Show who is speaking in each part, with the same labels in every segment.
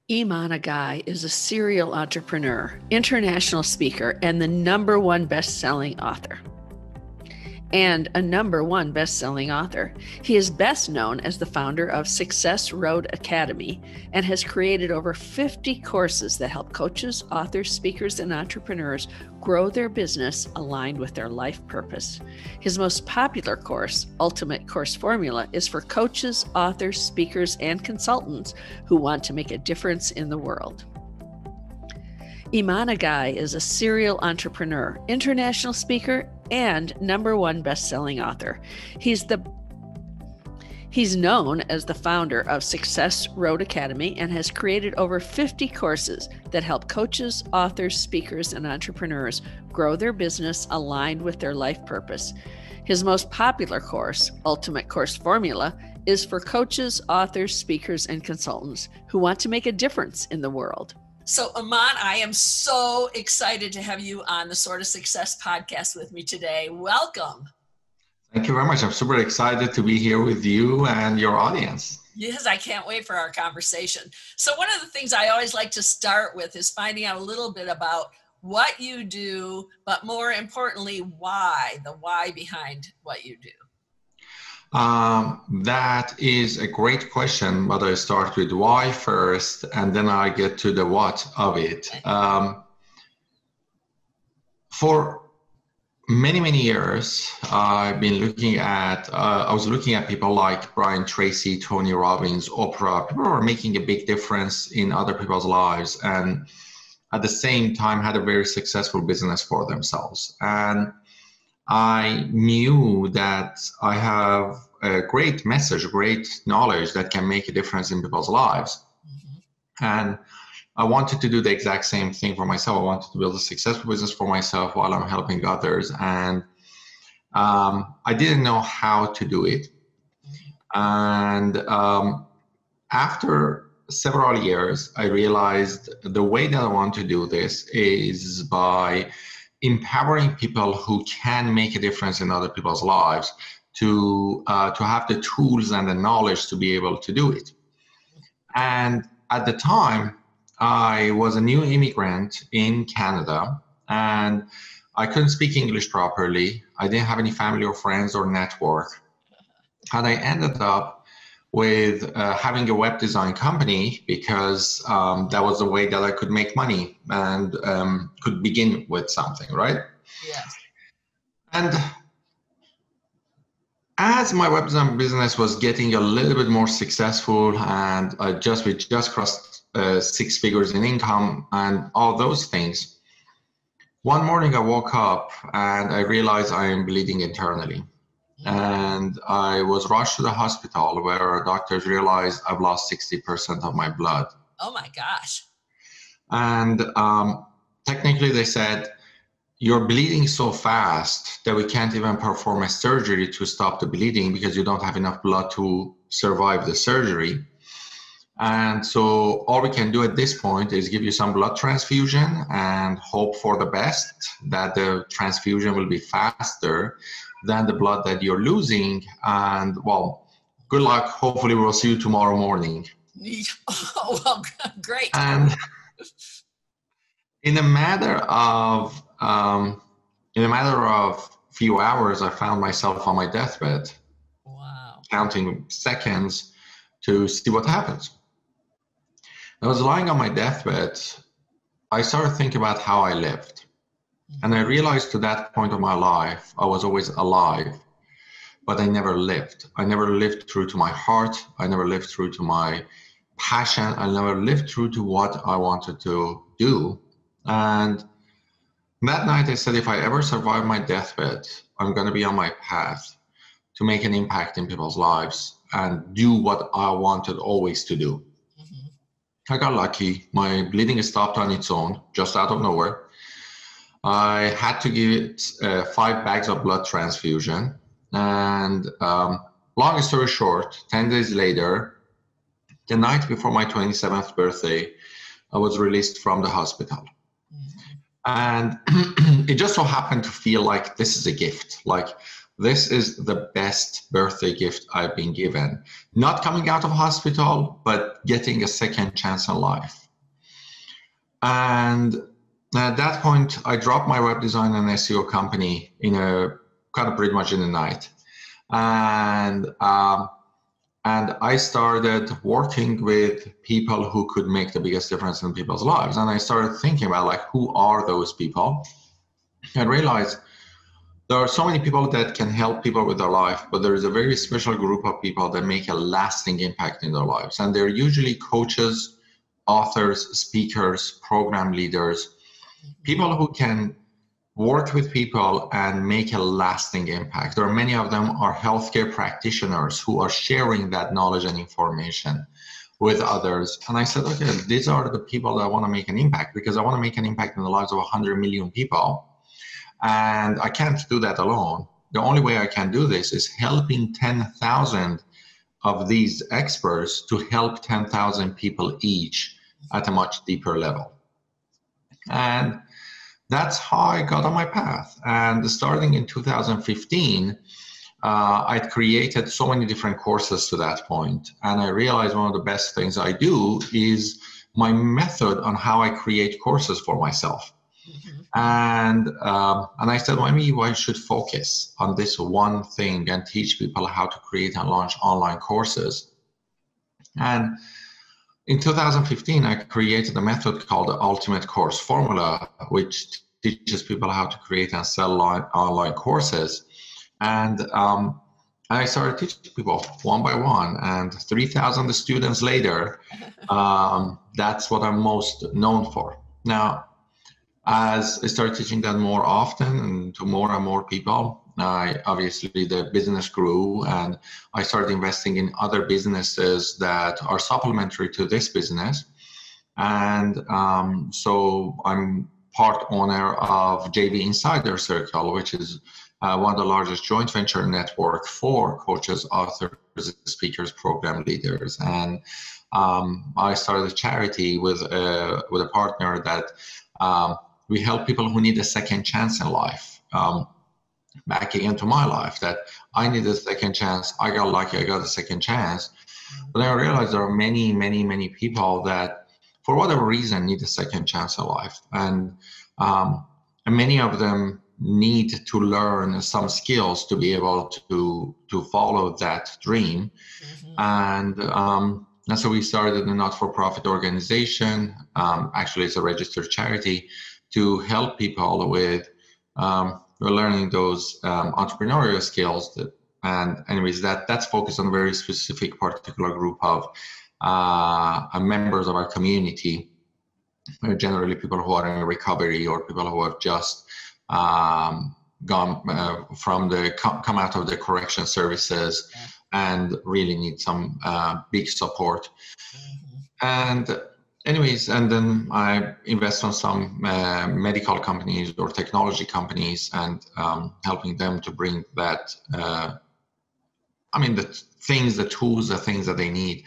Speaker 1: Iman Aghay is a serial entrepreneur, international speaker, and the #1 best-selling author. He is best known as the founder of Success Road Academy and has created over 50 courses that help coaches, authors, speakers, and entrepreneurs grow their business aligned with their life purpose. His most popular course, Ultimate Course Formula, is for coaches, authors, speakers, and consultants who want to make a difference in the world. Iman Aghay is a serial entrepreneur, international speaker, and #1 best-selling author. He's known as the founder of Success Road Academy and has created over 50 courses that help coaches, authors, speakers, and entrepreneurs grow their business aligned with their life purpose. His most popular course, Ultimate Course Formula, is for coaches, authors, speakers, and consultants who want to make a difference in the world. So Iman, I am so excited to have you on the Soar to Success podcast with me today. Welcome.
Speaker 2: Thank you very much. I'm super excited to be here with you and your audience.
Speaker 1: Yes, I can't wait for our conversation. So one of the things I always like to start with is finding out a little bit about what you do, but more importantly, why, the why behind what you do.
Speaker 2: That is a great question, but I start with why first, and then I get to the what of it. For many years, I've been looking at, I was looking at people like Brian Tracy, Tony Robbins, Oprah, people who are making a big difference in other people's lives, and at the same time had a very successful business for themselves. And I knew that I have a great message, great knowledge that can make a difference in people's lives. Mm-hmm. And I wanted to do the exact same thing for myself. I wanted to build a successful business for myself while I'm helping others. And I didn't know how to do it. And after several years, I realized the way that I want to do this is by empowering people who can make a difference in other people's lives to have the tools and the knowledge to be able to do it. And at the time, I was a new immigrant in Canada, and I couldn't speak English properly. I didn't have any family or friends or network. And I ended up with having a web design company because that was the way that I could make money and could begin with something, right?
Speaker 1: Yes.
Speaker 2: And as my web design business was getting a little bit more successful, and we just crossed 6 figures in income and all those things, one morning I woke up and I realized I am bleeding internally. And I was rushed to the hospital where doctors realized I've lost 60% of my blood.
Speaker 1: Oh my gosh.
Speaker 2: And technically they said, you're bleeding so fast that we can't even perform a surgery to stop the bleeding because you don't have enough blood to survive the surgery. And so all we can do at this point is give you some blood transfusion and hope for the best, that the transfusion will be faster than the blood that you're losing. And well, good luck. Hopefully we'll see you tomorrow morning.
Speaker 1: Oh, well, great.
Speaker 2: And in a matter of few hours, I found myself on my deathbed.
Speaker 1: Wow.
Speaker 2: Counting seconds to see what happens. I was lying on my deathbed. I started thinking about how I lived. And I realized to that point of my life, I was always alive, but I never lived. I never lived true to my heart. I never lived true to my passion. I never lived true to what I wanted to do. And that night I said, if I ever survive my deathbed, I'm going to be on my path to make an impact in people's lives and do what I wanted always to do. I got lucky. My bleeding stopped on its own, just out of nowhere. I had to give it 5 bags of blood transfusion. And long story short, 10 days later, the night before my 27th birthday, I was released from the hospital. And it just so happened to feel like this is a gift. Like this is the best birthday gift I've been given. Not coming out of hospital, but getting a second chance in life. And at that point, I dropped my web design and SEO company in a kind of pretty much in the night. And I started working with people who could make the biggest difference in people's lives. And I started thinking about, like, who are those people? I realized there are so many people that can help people with their life, but there is a very special group of people that make a lasting impact in their lives. And they're usually coaches, authors, speakers, program leaders, people who can work with people and make a lasting impact. There are many of them are healthcare practitioners who are sharing that knowledge and information with others. And I said, okay, these are the people that I want to make an impact, because I want to make an impact in the lives of 100 million people. And I can't do that alone. The only way I can do this is helping 10,000 of these experts to help 10,000 people each at a much deeper level. And that's how I got on my path. And starting in 2015, I'd created so many different courses to that point. And I realized one of the best things I do is my method on how I create courses for myself. And I said, well, maybe I should focus on this one thing and teach people how to create and launch online courses. And in 2015, I created a method called the Ultimate Course Formula, which teaches people how to create and sell online courses. And I started teaching people one by one, and 3,000 students later, that's what I'm most known for. Now, as I started teaching that more often and to more and more people, obviously the business grew, and I started investing in other businesses that are supplementary to this business. And so I'm part owner of JV Insider Circle, which is one of the largest joint venture network for coaches, authors, speakers, program leaders. And I started a charity with a partner that we help people who need a second chance in life, backing into my life, that I needed a second chance. I got lucky, I got a second chance. But I realized there are many, many, many people that, for whatever reason, need a second chance in life. And many of them need to learn some skills to be able to follow that dream. And so we started a not-for-profit organization. Actually, it's a registered charity, to help people with learning those entrepreneurial skills. And anyways, that's focused on a very specific particular group of members of our community, generally people who are in recovery or people who have just gone come out of the correction services and really need some big support. And anyways, and then I invest on some medical companies or technology companies, and helping them to bring that, the tools, the things that they need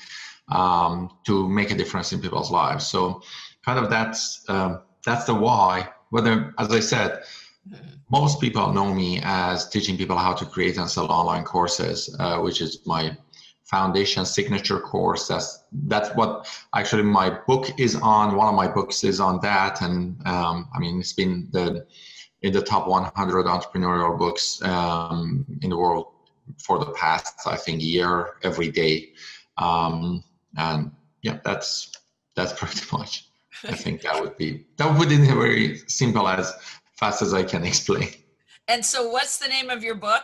Speaker 2: to make a difference in people's lives. So kind of that's the why. Whether, as I said, most people know me as teaching people how to create and sell online courses, which is my foundation signature course. That's what actually my book is on. One of my books is on that, and it's been in the top 100 entrepreneurial books in the world for the past, I think, year, every day. And yeah, that's pretty much. I think that would be in a very simple, as fast as I can explain.
Speaker 1: And so, what's the name of your book?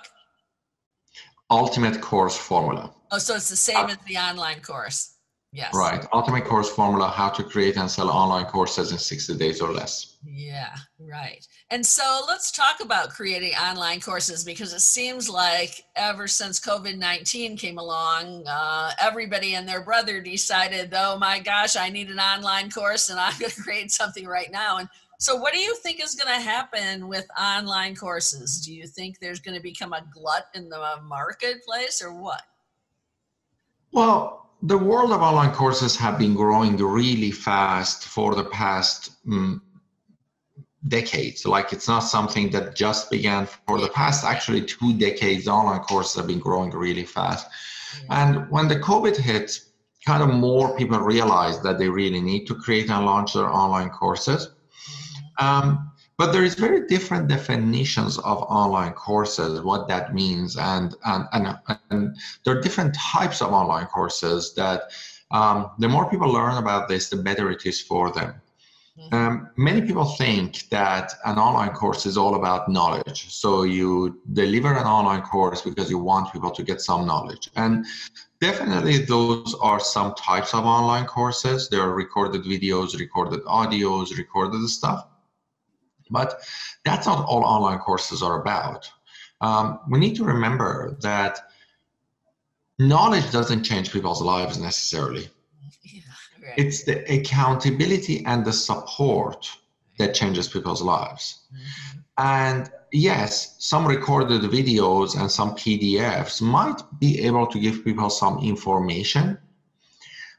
Speaker 2: Ultimate Course Formula.
Speaker 1: Oh, so it's the same as the online course. Yes.
Speaker 2: Right. Ultimate Course Formula, how to create and sell online courses in 60 days or less.
Speaker 1: Yeah, right. And so let's talk about creating online courses, because it seems like ever since COVID-19 came along, everybody and their brother decided, oh my gosh, I need an online course and I'm going to create something right now. And so what do you think is going to happen with online courses? Do you think there's going to become a glut in the marketplace, or what?
Speaker 2: Well, the world of online courses have been growing really fast for the past decades. Like it's not something that just began. For the past actually 2 decades, online courses have been growing really fast. And when the COVID hit, kind of more people realized that they really need to create and launch their online courses. But there is very different definitions of online courses, what that means, and there are different types of online courses that the more people learn about this, the better it is for them. Many people think that an online course is all about knowledge. So you deliver an online course because you want people to get some knowledge. And definitely those are some types of online courses. There are recorded videos, recorded audios, recorded stuff. But that's not all online courses are about. We need to remember that knowledge doesn't change people's lives necessarily. It's the accountability and the support that changes people's lives. And yes, some recorded videos and some PDFs might be able to give people some information,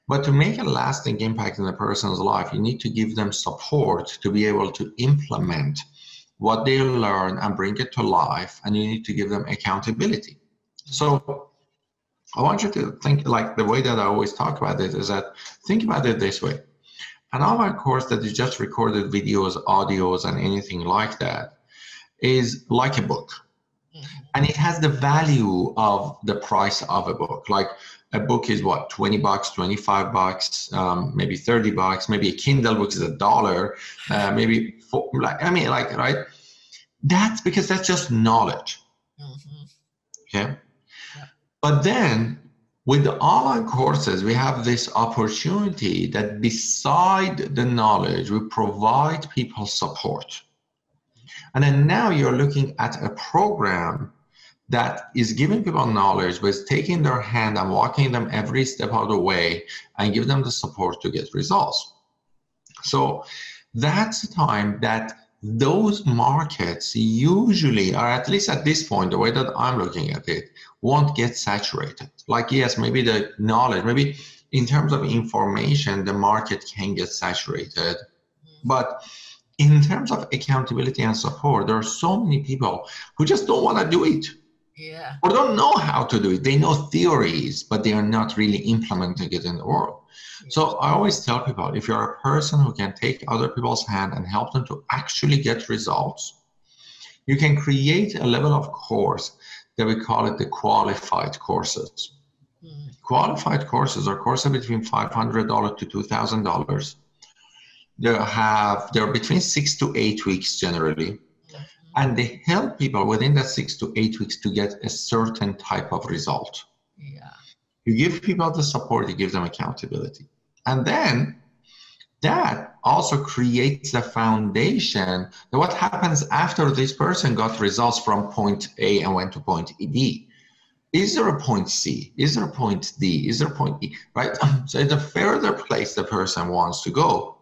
Speaker 2: but to make a lasting impact in a person's life, you need to give them support to be able to implement what they learn and bring it to life, and you need to give them accountability. So I want you to think, like the way that I always talk about it is that, think about it this way. An online course that is just recorded videos, audios, and anything like that is like a book. And it has the value of the price of a book. Like a book is what, $20, $25, maybe $30, maybe a Kindle book is $1, maybe right? That's because that's just knowledge. Okay. But then with the online courses, we have this opportunity that beside the knowledge, we provide people support. And then now you're looking at a program that is giving people knowledge, but is taking their hand and walking them every step of the way and give them the support to get results. So that's the time that those markets usually, or at least at this point, the way that I'm looking at it, won't get saturated. Like, yes, maybe the knowledge, maybe in terms of information, the market can get saturated. But in terms of accountability and support, there are so many people who just don't want to do it. Or don't know how to do it. They know theories, but they are not really implementing it in the world. So I always tell people, if you're a person who can take other people's hand and help them to actually get results, you can create a level of course that we call it the qualified courses. Qualified courses are courses between $500 to $2,000. They're between 6 to 8 weeks generally. And they help people within that 6 to 8 weeks to get a certain type of result. You give people the support, you give them accountability. And then that also creates a foundation that what happens after this person got results from point A and went to point B. Is there a point C? Is there a point D? Is there a point E? Right? So the further place the person wants to go,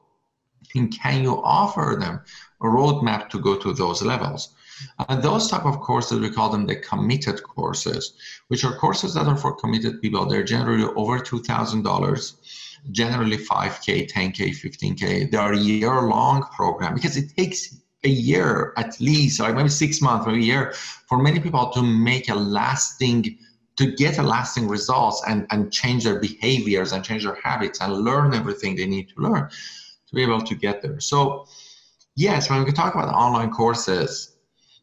Speaker 2: and can you offer them a roadmap to go to those levels? And those type of courses, we call them the committed courses, which are courses that are for committed people. They're generally over $2,000, generally 5K, 10K, 15K. They are a year-long program because it takes a year at least, like maybe 6 months, maybe a year, for many people to make to get a lasting results and change their behaviors and change their habits and learn everything they need to learn to be able to get there. So yes, when we talk about online courses,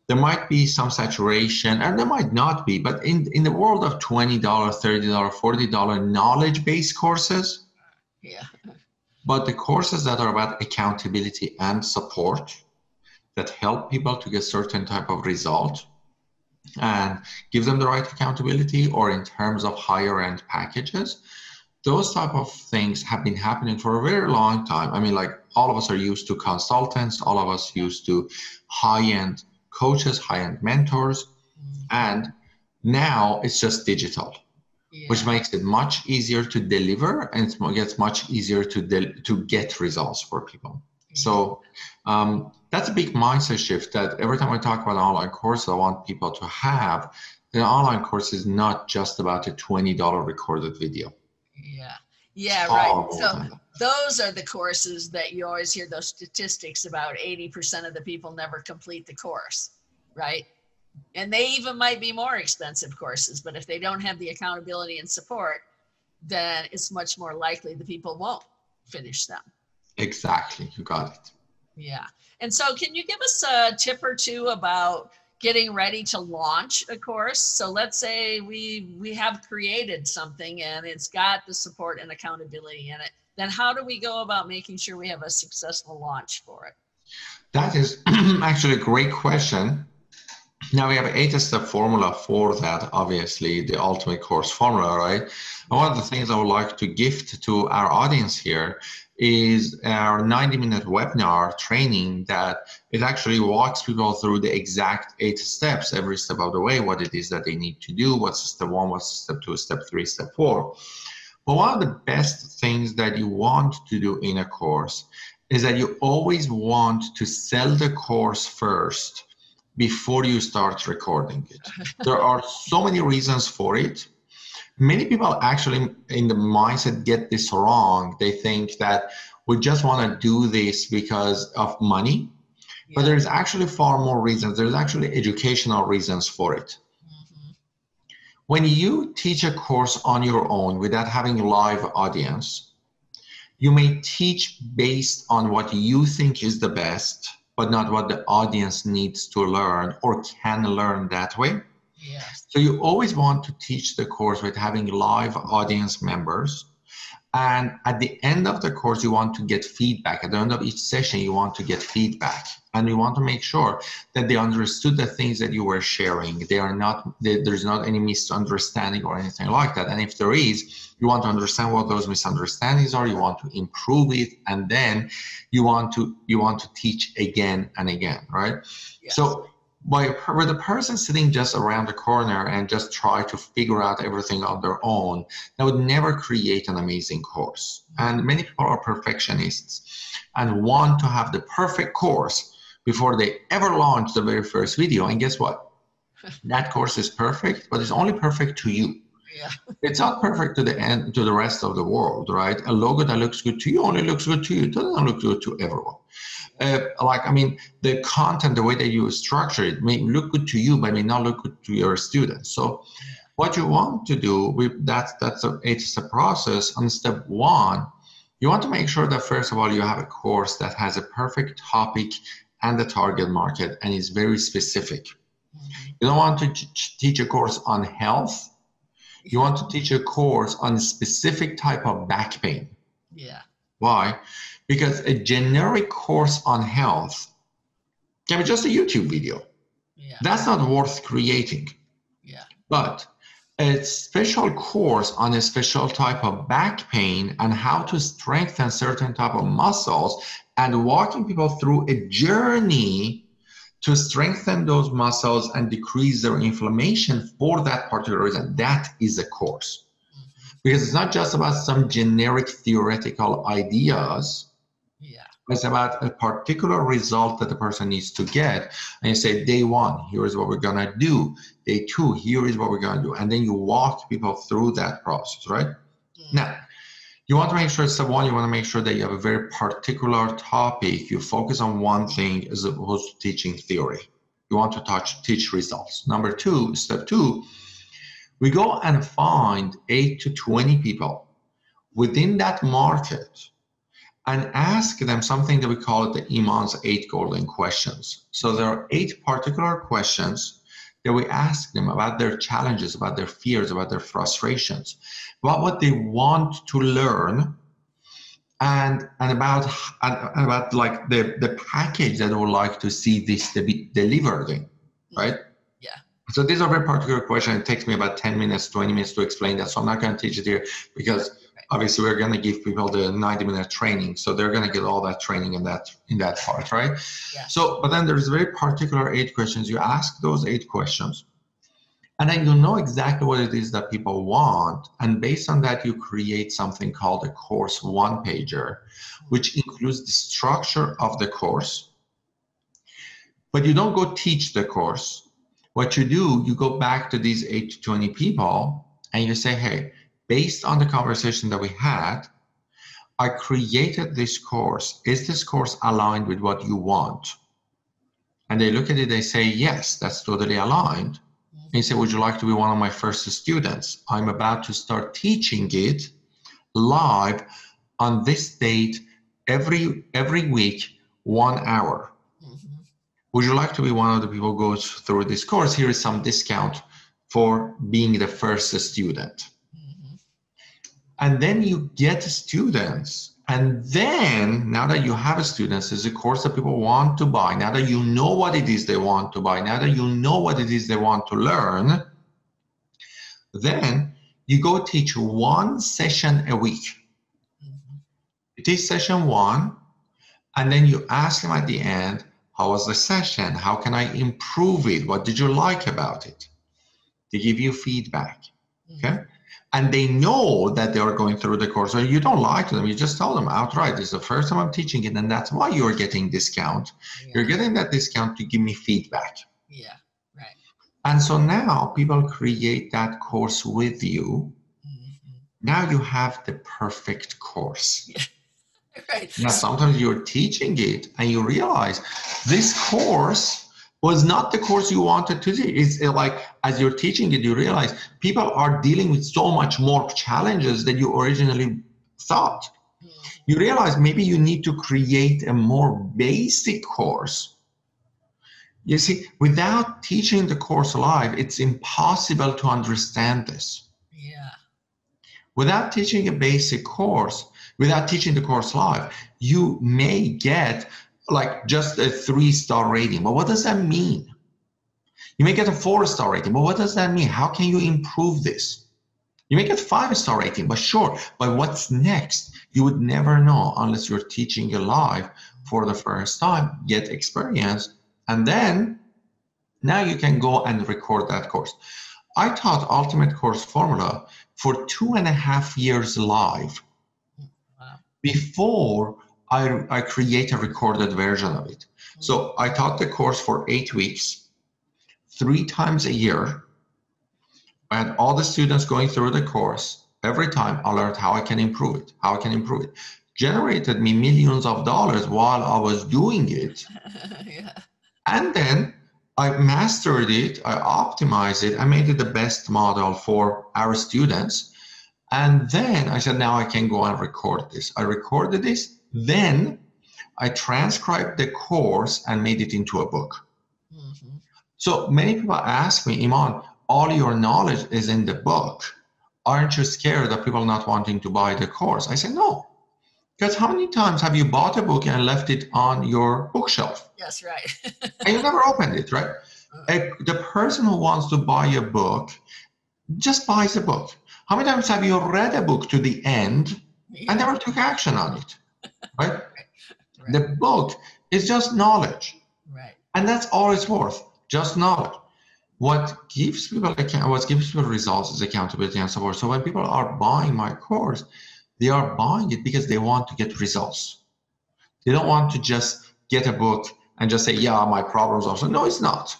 Speaker 2: there might be some saturation, and there might not be, but in the world of $20, $30, $40 knowledge-based courses, but the courses that are about accountability and support that help people to get certain type of result and give them the right accountability, or in terms of higher end packages, those type of things have been happening for a very long time. I mean, like all of us are used to consultants, all of us used to high-end coaches, high-end mentors, and now it's just digital, which makes it much easier to deliver, and it gets much easier to get results for people. So that's a big mindset shift that every time I talk about online course, I want people to have. The online course is not just about a $20 recorded video.
Speaker 1: Yeah, right. So those are the courses that you always hear those statistics about 80% of the people never complete the course, right? And they even might be more expensive courses, but if they don't have the accountability and support, then it's much more likely the people won't finish them.
Speaker 2: Exactly, you got it.
Speaker 1: Yeah. And so can you give us a tip or two about getting ready to launch a course? So let's say we have created something and it's got the support and accountability in it. Then how do we go about making sure we have a successful launch for it?
Speaker 2: That is actually a great question. Now we have an 8-step formula for that, obviously, the ultimate course formula, right? And one of the things I would like to gift to our audience here is our 90-minute webinar training that it actually walks people through the exact 8 steps, every step of the way, what it is that they need to do, what's step 1, what's step 2, step 3, step 4. But one of the best things that you want to do in a course is that you always want to sell the course first before you start recording it. There are so many reasons for it. Many people actually in the mindset get this wrong. They think that we just want to do this because of money, but there's actually far more reasons. There's actually educational reasons for it. When you teach a course on your own without having a live audience, you may teach based on what you think is the best, but not what the audience needs to learn or can learn that way.
Speaker 1: Yes.
Speaker 2: So you always want to teach the course with having live audience members. And at the end of the course, you want to get feedback. At the end of each session, you want to get feedback. And you want to make sure that they understood the things that you were sharing. There's not any misunderstanding or anything like that. And if there is, you want to understand what those misunderstandings are. You want to improve it. And then you want to teach again and again, right?
Speaker 1: Yes.
Speaker 2: So with a person sitting just around the corner and just try to figure out everything on their own, that would never create an amazing course. And many people are perfectionists and want to have the perfect course before they ever launch the very first video. And guess what? That course is perfect, but it's only perfect to you.
Speaker 1: Yeah.
Speaker 2: It's not perfect to the rest of the world, right? A logo that looks good to you only looks good to you. It doesn't look good to everyone. The content, the way that you structure it may look good to you, but may not look good to your students. So what you want to do, that's a 8-step process. On step 1, you want to make sure that first of all, you have a course that has a perfect topic and the target market and is very specific. You don't want to teach a course on health. You want to teach a course on a specific type of back pain.
Speaker 1: Yeah.
Speaker 2: Why? Because a generic course on health can be just a YouTube video.
Speaker 1: Yeah.
Speaker 2: That's not worth creating.
Speaker 1: Yeah.
Speaker 2: But a special course on a special type of back pain and how to strengthen certain type of muscles and walking people through a journey to strengthen those muscles and decrease their inflammation for that particular reason, that is a course. Because it's not just about some generic theoretical ideas.
Speaker 1: Yeah.
Speaker 2: It's about a particular result that the person needs to get. And you say, day 1, here is what we're going to do. Day 2, here is what we're going to do. And then you walk people through that process, right? Now, you want to make sure, step 1, you want to make sure that you have a very particular topic. You focus on one thing as opposed to teaching theory. You want to teach results. Number 2, step 2, we go and find 8 to 20 people within that market and ask them something that we call it the Iman's 8 golden questions. So there are 8 particular questions that we ask them about their challenges, about their fears, about their frustrations, about what they want to learn, and about like the package that they would like to see this to be delivered in, right?
Speaker 1: Yeah.
Speaker 2: So these are very particular questions. It takes me about 10 minutes, 20 minutes to explain that. So I'm not going to teach it here because obviously we're going to give people the 90-minute training. So they're going to get all that training in that part, right?
Speaker 1: Yeah.
Speaker 2: So, but then there's very particular 8 questions. You ask those 8 questions and then you know exactly what it is that people want. And based on that, you create something called a course 1-pager, which includes the structure of the course. But you don't go teach the course. What you do, you go back to these 8 to 20 people and you say, hey, based on the conversation that we had, I created this course. Is this course aligned with what you want? And they look at it, they say, yes, that's totally aligned. And you say, would you like to be one of my first students? I'm about to start teaching it live on this date every week, 1 hour. Would you like to be one of the people who goes through this course? Here is some discount for being the first student. And then you get students. And then, now that you have students, it's a course that people want to buy. Now that you know what it is they want to buy, now that you know what it is they want to learn, then you go teach 1 session a week. You teach session 1, and then you ask them at the end, how was the session? How can I improve it? What did you like about it? They give you feedback, okay? And they know that they are going through the course. So you don't lie to them, you just tell them outright, this is the first time I'm teaching it, and that's why you're getting discount. You're getting that discount to give me feedback.
Speaker 1: Yeah, right.
Speaker 2: And so now people create that course with you. Now you have the perfect course.
Speaker 1: Right.
Speaker 2: Now sometimes you're teaching it and you realize this course was not the course you wanted to teach. It's like, as you're teaching it, you realize people are dealing with so much more challenges than you originally thought. You realize maybe you need to create a more basic course. You see, without teaching the course live, it's impossible to understand this.
Speaker 1: Yeah.
Speaker 2: Without teaching a basic course, without teaching the course live, you may get like just a 3-star rating. But what does that mean? You may get a 4-star rating, but what does that mean? How can you improve this? You may get 5-star rating, but sure, but what's next? You would never know unless you're teaching it live for the first time, get experience, and then now you can go and record that course. I taught Ultimate Course Formula for 2.5 years live.
Speaker 1: Wow.
Speaker 2: Before I create a recorded version of it. So I taught the course for 8 weeks, 3 times a year. I had all the students going through the course. Every time I learned how I can improve it, Generated me millions of dollars while I was doing it.
Speaker 1: Yeah.
Speaker 2: And then I mastered it, I optimized it, I made it the best model for our students. And then I said, now I can go and record this. I recorded this. Then I transcribed the course and made it into a book. So many people ask me, Iman, all your knowledge is in the book. Aren't you scared of people not wanting to buy the course? I said, no. Because how many times have you bought a book and left it on your bookshelf?
Speaker 1: Yes, right.
Speaker 2: And you never opened it, right? The person who wants to buy a book just buys a book. How many times have you read a book to the end and never took action on it? Right? The book is just knowledge.
Speaker 1: Right.
Speaker 2: And that's all it's worth, just knowledge. What gives people results is accountability and support. So when people are buying my course, they are buying it because they want to get results. They don't want to just get a book and just say, yeah, my problems are solved. No, it's not.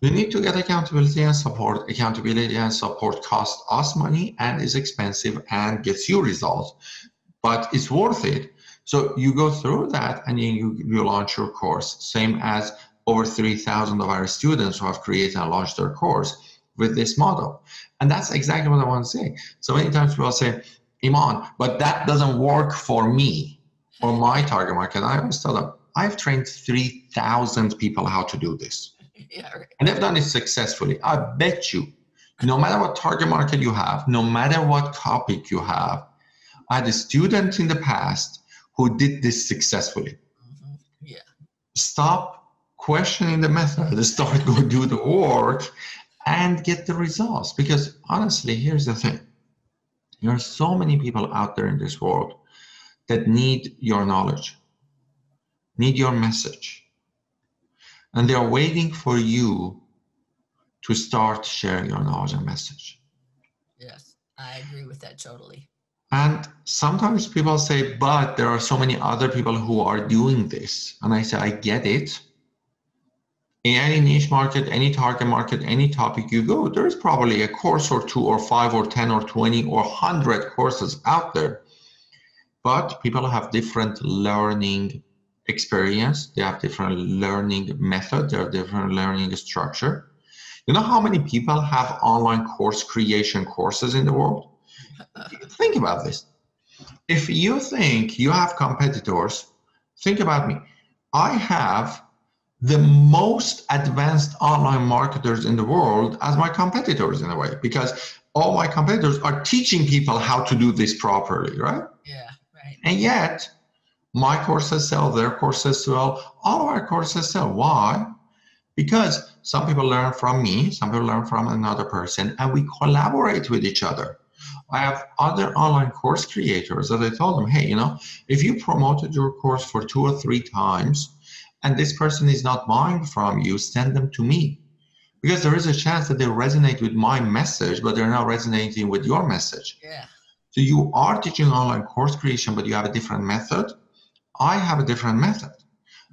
Speaker 2: You need to get accountability and support. Accountability and support costs us money and is expensive and gets you results, but it's worth it. So you go through that and then you launch your course. Same as over 3,000 of our students who have created and launched their course with this model. And that's exactly what I want to say. So many times people say, Iman, but that doesn't work for me or my target market. I always tell them, I've trained 3,000 people how to do this.
Speaker 1: Yeah, right.
Speaker 2: And they've done it successfully. I bet you, no matter what target market you have, no matter what topic you have, I had a student in the past who did this successfully.
Speaker 1: Yeah.
Speaker 2: Stop questioning the method, start go do the work and get the results. Because honestly, here's the thing. There are so many people out there in this world that need your knowledge, need your message. And they're waiting for you to start sharing your knowledge and message.
Speaker 1: Yes, I agree with that totally.
Speaker 2: And sometimes people say, but there are so many other people who are doing this. And I say, I get it. in any niche market, any target market, any topic you go, there's probably a course or two or 5 or 10 or 20 or 100 courses out there. But people have different learning experience. They have different learning method. They have different learning structure. You know how many people have online course creation courses in the world? Think about this. If you think you have competitors, think about me. I have the most advanced online marketers in the world as my competitors in a way, because all my competitors are teaching people how to do this properly, right?
Speaker 1: Yeah, right.
Speaker 2: And yet, my courses sell, their courses sell, all of our courses sell. Why? Because some people learn from me, some people learn from another person, and we collaborate with each other. I have other online course creators that I told them, hey, if you promoted your course for 2 or 3 times and this person is not buying from you, send them to me. Because there is a chance that they resonate with my message, but they're not resonating with your message.
Speaker 1: Yeah.
Speaker 2: So you are teaching online course creation, but you have a different method. I have a different method.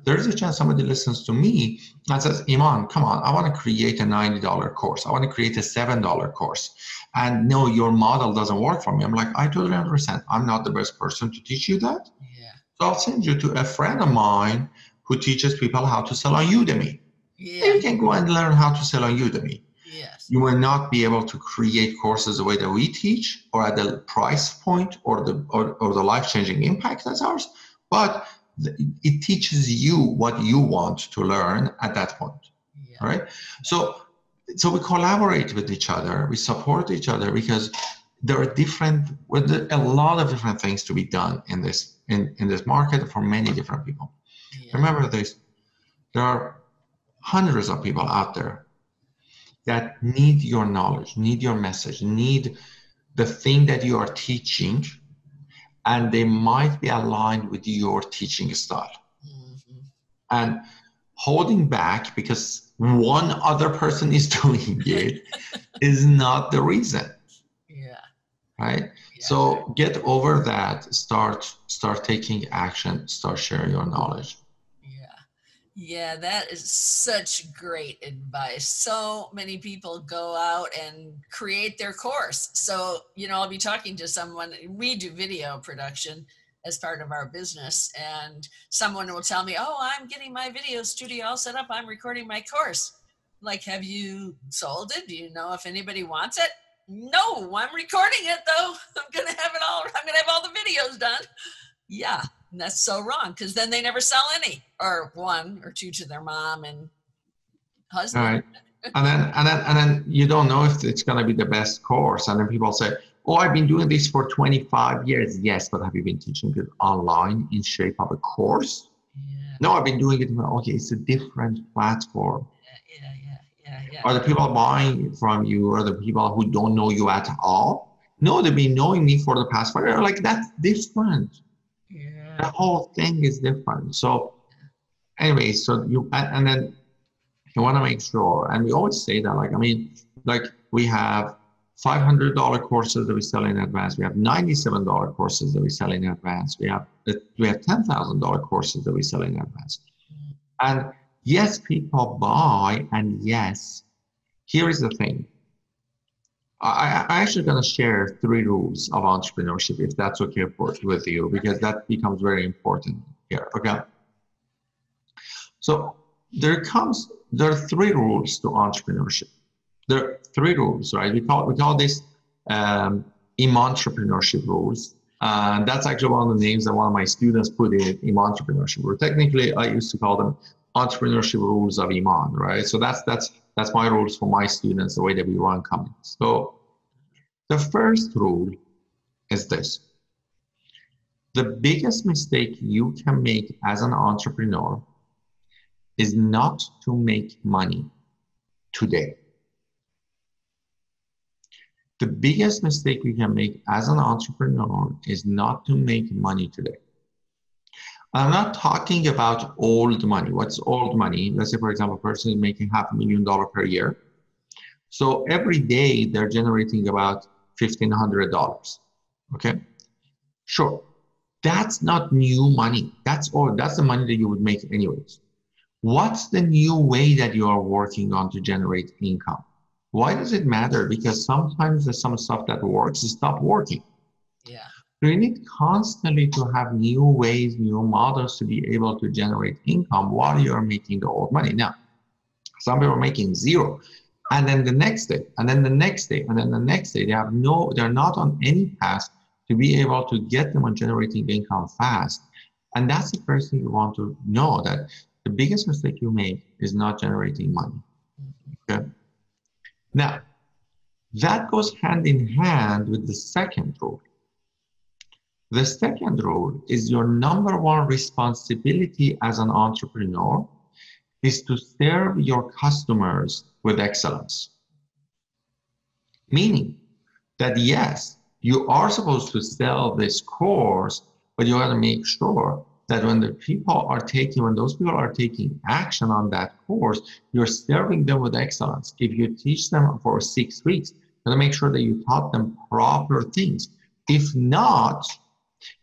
Speaker 2: There is a chance somebody listens to me and says, Iman, come on, I want to create a $90 course. I want to create a $7 course. And no, your model doesn't work for me. I'm like, I totally understand. I'm not the best person to teach you that.
Speaker 1: Yeah.
Speaker 2: So I'll send you to a friend of mine who teaches people how to sell on Udemy.
Speaker 1: Yeah.
Speaker 2: You can go and learn how to sell on Udemy.
Speaker 1: Yes.
Speaker 2: You will not be able to create courses the way that we teach or at the price point or the life-changing impact that's ours, but it teaches you what you want to learn at that point, right? So we collaborate with each other, we support each other, because there are a lot of different things to be done in this market for many different people. Yeah. Remember this, there are hundreds of people out there that need your knowledge, need your message, need the thing that you are teaching, and they might be aligned with your teaching style. Mm-hmm. And holding back because one other person is doing it is not the reason. Yeah. Right? Yeah. So get over that, start taking action, start sharing your knowledge.
Speaker 1: Yeah, that is such great advice. So many people go out and create their course. So, I'll be talking to someone, we do video production as part of our business, and someone will tell me, oh, I'm getting my video studio all set up. I'm recording my course. Like, have you sold it? Do you know if anybody wants it? No, I'm recording it though. I'm going to have all the videos done. Yeah. And that's so wrong, because then they never sell any, or 1 or 2 to their mom and husband.
Speaker 2: All right. And then you don't know if it's going to be the best course. And then people say, oh, I've been doing this for 25 years. Yes, but have you been teaching it online in shape of a course? Yeah. No, I've been doing it. Okay, it's a different platform. Yeah. Are the people buying from you, or the people who don't know you at all? No, they've been knowing me for the past 5 years. Like, that's different. The whole thing is different. So anyway, and then you want to make sure, and we always say that, we have $500 courses that we sell in advance. We have $97 courses that we sell in advance. We have $10,000 courses that we sell in advance. And yes, people buy, and yes, here is the thing. I'm actually going to share 3 rules of entrepreneurship, if that's okay with you, because that becomes very important here. Okay. So there are 3 rules to entrepreneurship. There are 3 rules, right? We call this Iman-entrepreneurship rules. And that's actually one of the names that one of my students put in Iman-entrepreneurship rules. Technically, I used to call them entrepreneurship rules of Iman, right? So that's my rules for my students, the way that we run companies. So the first rule is this. The biggest mistake you can make as an entrepreneur is not to make money today. The biggest mistake you can make as an entrepreneur is not to make money today. I'm not talking about old money. What's old money? Let's say, for example, a person is making $500,000 per year. So every day they're generating about $1,500. Okay? Sure. That's not new money. That's the money that you would make anyways. What's the new way that you are working on to generate income? Why does it matter? Because sometimes there's some stuff that works, stop working.
Speaker 1: Yeah.
Speaker 2: So you need constantly to have new ways, new models to be able to generate income while you're making the old money. Now, some people are making zero, and then the next day, and then the next day, and then the next day, they're not on any path to be able to get them on generating income fast. And that's the first thing you want to know, that the biggest mistake you make is not generating money. Okay. Now, that goes hand in hand with the second rule. The second rule is your number one responsibility as an entrepreneur is to serve your customers with excellence. Meaning that yes, you are supposed to sell this course, but you got to make sure that when those people are taking action on that course, you're serving them with excellence. If you teach them for 6 weeks, you got to make sure that you taught them proper things. If not,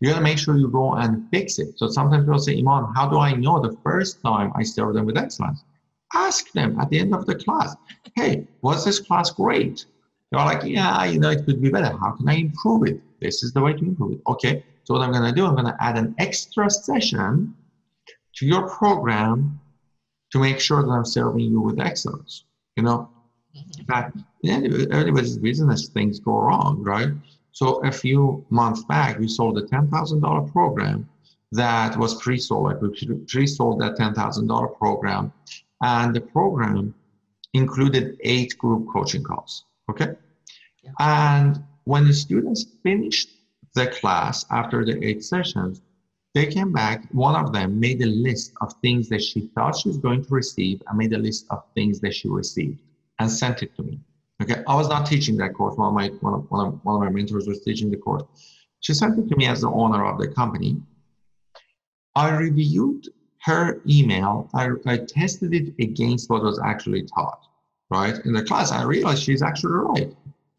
Speaker 2: you got to make sure you go and fix it. So sometimes people say, Iman, how do I know the first time I serve them with excellence? Ask them at the end of the class, hey, was this class great? They're like, yeah, it could be better. How can I improve it? This is the way to improve it. Okay, so what I'm going to do, I'm going to add an extra session to your program to make sure that I'm serving you with excellence. In fact, in everybody's business, things go wrong, right? So a few months back, we sold a $10,000 program that was pre-sold. Like we pre-sold that $10,000 program, and the program included 8 group coaching calls. Okay, yeah. And when the students finished the class after the 8 sessions, they came back. One of them made a list of things that she thought she was going to receive, and made a list of things that she received and sent it to me. Okay, I was not teaching that course. One of my mentors was teaching the course. She sent it to me as the owner of the company. I reviewed her email. I tested it against what was actually taught, right? In the class, I realized she's actually right.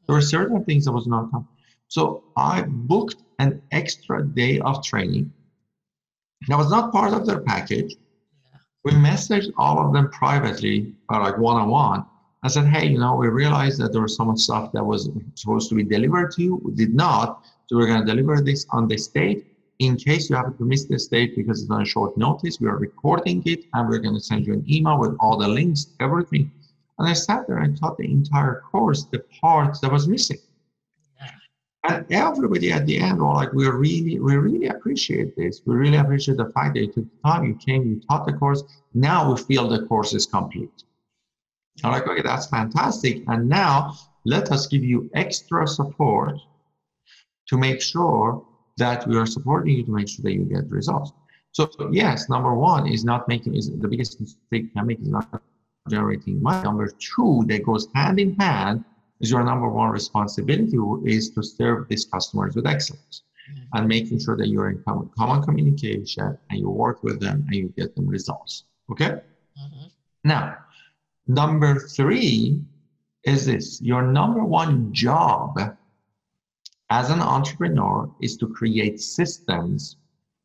Speaker 2: There were certain things that was not taught. So I booked an extra day of training. That was not part of their package. We messaged all of them privately, or like one-on-one. I said, hey, we realized that there was so much stuff that was supposed to be delivered to you. We did not. So we're going to deliver this on this date. In case you happen to miss this date because it's on short notice, we are recording it, and we're going to send you an email with all the links, everything. And I sat there and taught the entire course, the parts that was missing. And everybody at the end were like, we really appreciate this. We really appreciate the fact that you took the time, you came, you taught the course. Now we feel the course is complete. I'm like, okay, that's fantastic. And now let us give you extra support to make sure that we are supporting you to make sure that you get results. So yes, number one is the biggest mistake you can make is not generating money. Number two, that goes hand in hand, is your number one responsibility is to serve these customers with excellence and making sure that you're in common communication and you work with them and you get them results. Okay? Now, number three is this. Your number one job as an entrepreneur is to create systems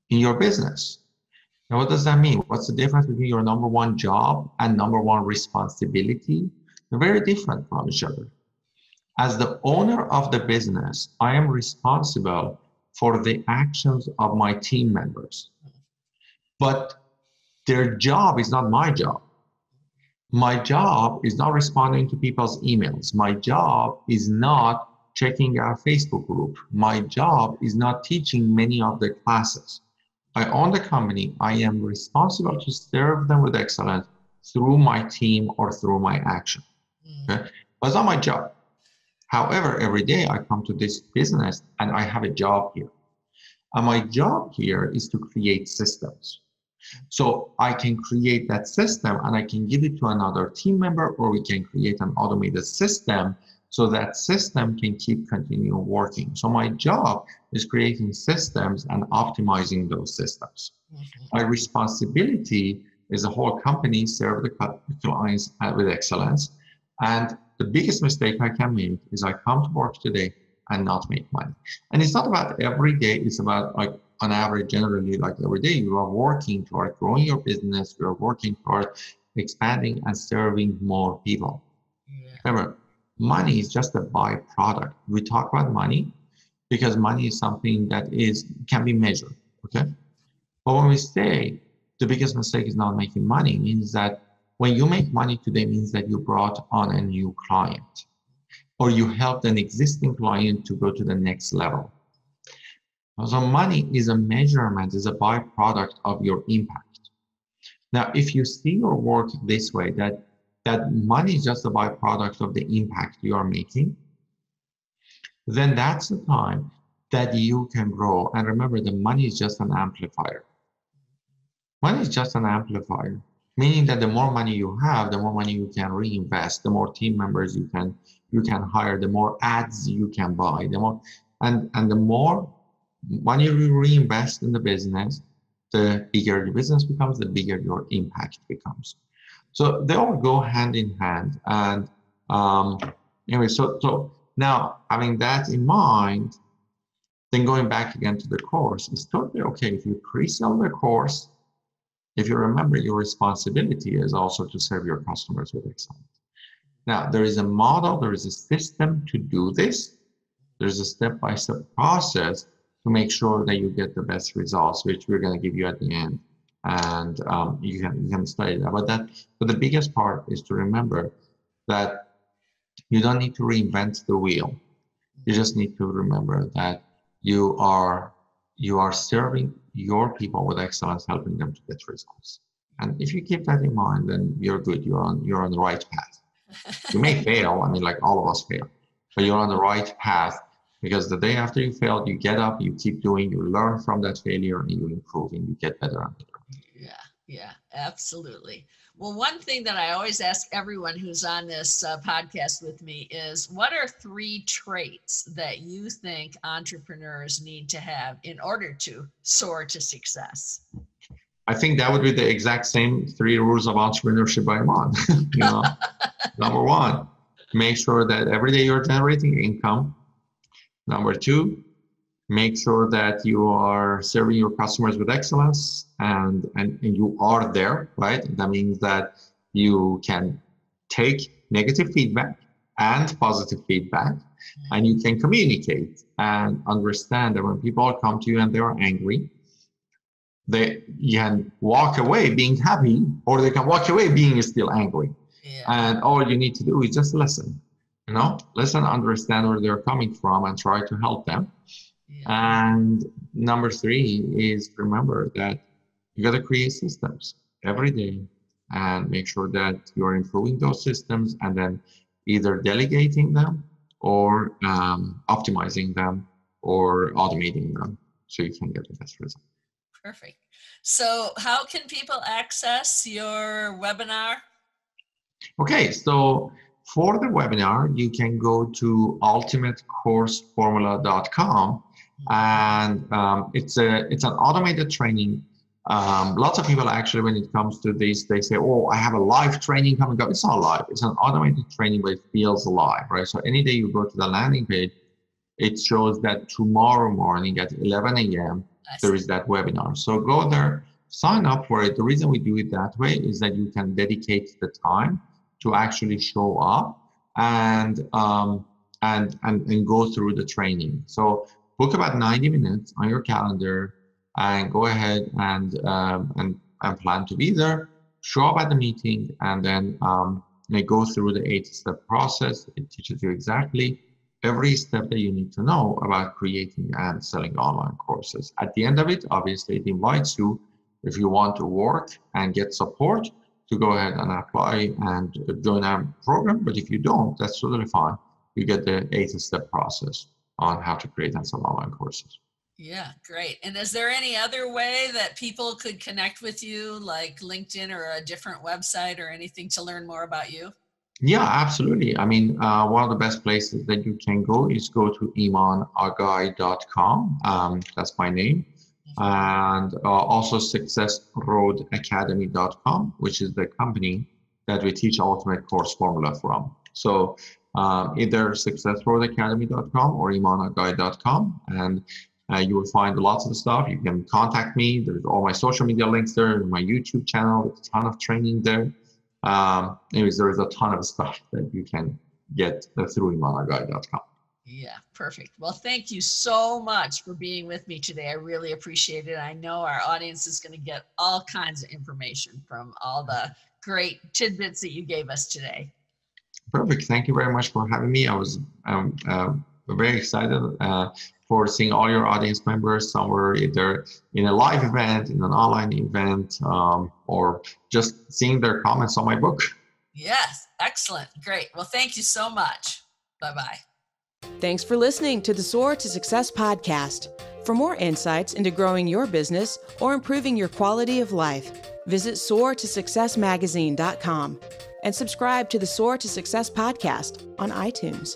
Speaker 2: in your business. Now, what does that mean? What's the difference between your number one job and number one responsibility? They're very different from each other. As the owner of the business, I am responsible for the actions of my team members. But their job is not my job. My job is not responding to people's emails. My job is not checking our Facebook group. My job is not teaching many of the classes. I own the company. I am responsible to serve them with excellence through my team or through my action. Okay? But it's not my job. However, every day I come to this business and I have a job here. And my job here is to create systems. So I can create that system and I can give it to another team member, or we can create an automated system so that system can continue working. So my job is creating systems and optimizing those systems. My responsibility is the whole company serve the clients with excellence. And the biggest mistake I can make is I come to work today and not make money. And it's not about every day, it's about like on average, generally, like every day, you are working toward growing your business, you are working toward expanding and serving more people. Yeah. Remember, money is just a byproduct. We talk about money because money is something that can be measured, okay? But when we say the biggest mistake is not making money, means that when you make money today means that you brought on a new client or you helped an existing client to go to the next level. So money is a measurement, is a byproduct of your impact. Now, if you see your work this way, that money is just a byproduct of the impact you are making, then that's the time that you can grow. And remember, the money is just an amplifier. Money is just an amplifier, meaning that the more money you have, the more money you can reinvest, the more team members you can hire, the more ads you can buy, the more money you reinvest in the business, the bigger the business becomes, the bigger your impact becomes. So they all go hand in hand. And anyway, so now having that in mind, then going back again to the course, it's totally okay if you pre-sell the course. If you remember, your responsibility is also to serve your customers with excellence. Now, there is a model, there is a system to do this. There's a step-by-step process to make sure that you get the best results, which we're going to give you at the end. And you can study that. But the biggest part is to remember that you don't need to reinvent the wheel. You just need to remember that you are serving your people with excellence, helping them to get results. And if you keep that in mind, then you're good. You're on the right path. You may fail. I mean, like all of us fail, but you're on the right path, because the day after you failed, you get up, you keep doing, you learn from that failure, and you improve, and you get better and better.
Speaker 1: Yeah, absolutely. Well, one thing that I always ask everyone who's on this podcast with me is, what are 3 traits that you think entrepreneurs need to have in order to soar to success?
Speaker 2: I think that would be the exact same 3 rules of entrepreneurship by Iman. Number 1, make sure that every day you're generating income. Number 2, make sure that you are serving your customers with excellence, and you are there, right? That means that you can take negative feedback and positive feedback, and you can communicate and understand that when people come to you and they are angry, you can walk away being happy, or they can walk away being still angry. Yeah. And all you need to do is just listen, listen, understand where they're coming from, and try to help them. Yeah. And number 3 is, remember that you got to create systems every day and make sure that you're improving those systems, and then either delegating them or optimizing them or automating them so you can get the best result.
Speaker 1: Perfect. So how can people access your webinar?
Speaker 2: Okay, so for the webinar, you can go to ultimatecourseformula.com, and it's an automated training. Lots of people actually, when it comes to this, they say, "Oh, I have a live training coming up." It's not live. It's an automated training, but it feels live, right? So any day you go to the landing page, it shows that tomorrow morning at 11 a.m. there is that webinar. So go there, sign up for it. The reason we do it that way is that you can dedicate the time to actually show up and go through the training. So book about 90 minutes on your calendar and go ahead and plan to be there. Show up at the meeting, and then go through the 8-step process. It teaches you exactly every step that you need to know about creating and selling online courses. At the end of it, obviously, it invites you, if you want to work and get support, to go ahead and apply and join our program. But if you don't, that's totally fine. You get the 8-step process on how to create and sell online courses.
Speaker 1: Yeah, great. And is there any other way that people could connect with you, like LinkedIn or a different website or anything, to learn more about you?
Speaker 2: Yeah, absolutely. I mean, one of the best places that you can go is go to imanaghay.com. That's my name. And also successroadacademy.com, which is the company that we teach Ultimate Course Formula from. So either successroadacademy.com or imanaghay.com. And You will find lots of stuff. You can contact me. There's all my social media links there, my YouTube channel, a ton of training there. Anyways, there is a ton of stuff that you can get through imanaghay.com.
Speaker 1: Yeah, perfect. Well, thank you so much for being with me today. I really appreciate it. I know our audience is going to get all kinds of information from all the great tidbits that you gave us today.
Speaker 2: Perfect. Thank you very much for having me. I was very excited for seeing all your audience members somewhere, either in a live event, in an online event, or just seeing their comments on my book.
Speaker 1: Yes, excellent. Great. Well, thank you so much. Bye-bye.
Speaker 3: Thanks for listening to the Soar to Success podcast. For more insights into growing your business or improving your quality of life, visit soartosuccessmagazine.com and subscribe to the Soar to Success podcast on iTunes.